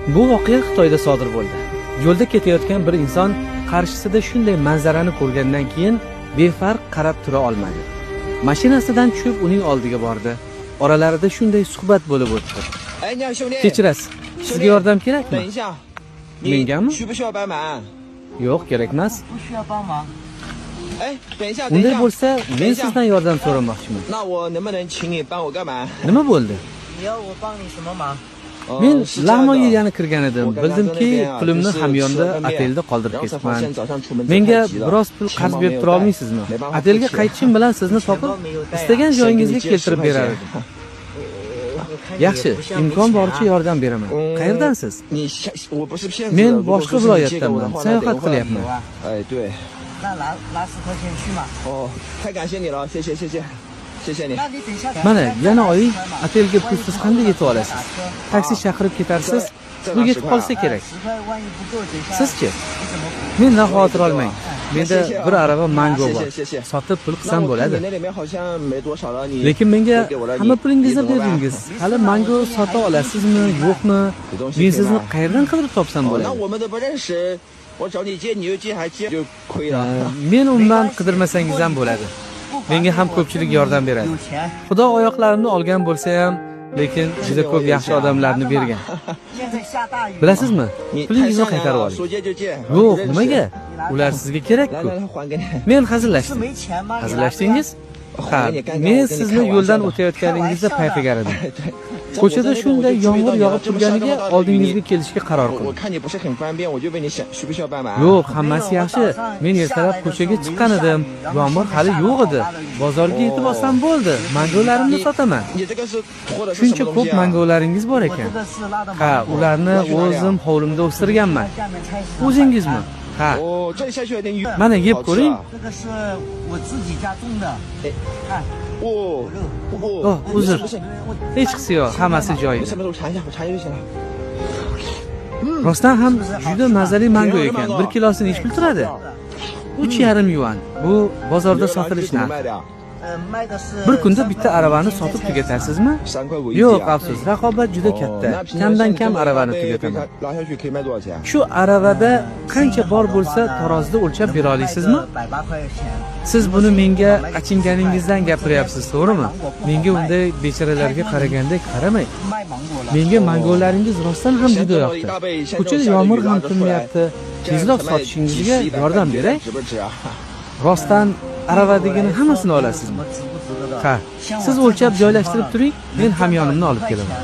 Bu voqea Xitoyda sodir bo'ldi. Yo'lda ketayotgan bir inson qarshisida shunday manzarani ko'rgandan keyin befarq qarab tura olmadi. Mashinasidan tushib uning oldiga bordi. Oralarida shunday suhbat bo'lib o'tdi. Kechirasiz. Sizga yordam kerakmi? Mengami? Yo'q, kerak emas. Unday bo'lsa, men sizdan yordam so'ramoqchiman. Nima bo'ldi? Men Lamoga yana kirgan edim. Bildimki, pulimni hamyonda otelda qoldirib ketibman. Menga biroz pul qarz berib tura olmaysizmi? Otelga qaytishim bilan sizni topib, istagan joyingizga keltirib berar edim. Yaxshi, imkon boricha yordam beraman. Qayerdansiz? Men boshqa viloyatdanman. Sayohat qilyapman. Mana, yana oying otelga pulsiz qanday yetib olasiz? Taksi chaqirib ketarsiz, bu yetib qolsa kerak. Sizchi? Mendan xavotir olmang. Menda bir arava mango bor. Sotib pul qilsam bo'ladi. Lekin menga hamma pulingizni berdingiz. Hali mango sota olasizmi, yo'qmi? Men sizni qayerdan qidirib topsam bo'ladi? Men undan qidirmasangiz ham bo'ladi. Menga ham ko'pchilik yordam beradi. Xudo oyoqlarimni olgan bo'lsa ham, lekin juda ko'p yaxshi odamlarni bergan. Bilasizmi? Pulingizni qaytarib oling. Yo'q, nimaga? Ular sizga kerak-ku. Men hazillashdim. Hazillashdingiz? Ha, men sizni yo'ldan o'tayotganingizda payqagan edim. Ko'chada shunday yomg'ir yog'ib turganiga oldingizga kelishga qaror qildim. Yo'q, hammasi yaxshi. Men ertalab ko'chaga chiqqan edim. Yomg'ir hali yo'q edi. Bozorga yetib olsam bo'ldi. Mangolarimni sotaman. Shuncha ko'p mangolaringiz bor ekan. Ha, ularni o'zim hovlimda o'stirganman. O'zingizmi? Ha. Mana yeb ko'ring. Oh, uzr. Hech qisi yo'q, hammasi joyida. Rostdan ham juda mazali mango ekan. 1 kilosini nech pul turadi? 3,5 yuan. Bu bozorda sotilish narxi. Bir kunda bitta aravani sotib tugatarsizmi? Yo'q, afsus, raqobat juda katta. Kamdan kam aravani tugataman. Shu aravada qancha bor bo'lsa, tarozida o'lchab bera olasizmi? Siz buni menga achinganingizdan gapiryapsiz, to'g'rimi? Menga unday bechoralarga qaragandek qaramang. Menga mangolaringiz rostdan ham juda yoqdi. Ko'chada yomg'ir ham tinmayapti. Tezroq sotishingizga yordam beray. Rostdan aravadagini hammasini olasizmi? Ha, siz o'lchab joylashtirib turing, men hamyonimni olib kelaman.